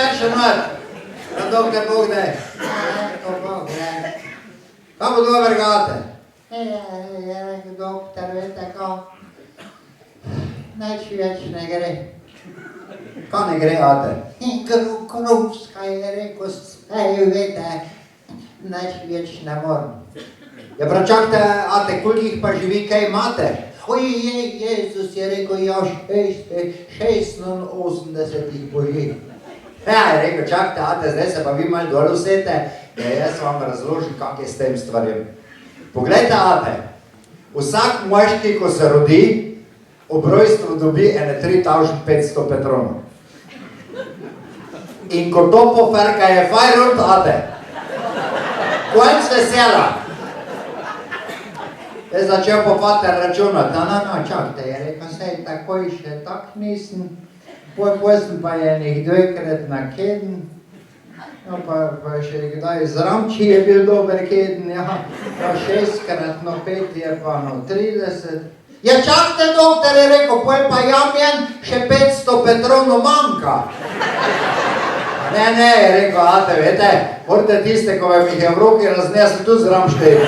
perše not. Na doktor Bogdaj. Kaj bo dober gate? Doktor, veste ko, nič več ne gre. Kaj ne gre, ate? Krupska je rekel, sej vete, nič več ne morem. Ja, pračakte, ate, koliko jih pa živi, kaj imate? Oj, Jezus je rekel, ja, 86 jih boži. Ja, je rekel, čakajte, ate, zdaj se pa vi malo dol usete, da jaz vam razložim, kak je s tem stvarjem. Poglejte, ate, vsak moški, ko se rodi, ob rojstvu dobi ene 3500 petronov. In ko to poferka je fajrund, ate, konc vesela. Je začel pa pater računati, Čakajte, je rekel, sej takoj še tak nisem, potem pa je enih dvekrat na keden, no pa še kdaj zramči je bil dober keden, ja, pa 6krat, no 5 je pa no 30. Ja, čakajte, doktor je rekel, potem pa jamjen še 500 petronov manjka. Ne, je rekel, ate, vete, morate tiste, ko vam jih je v roki raznesli, tu zramštejte.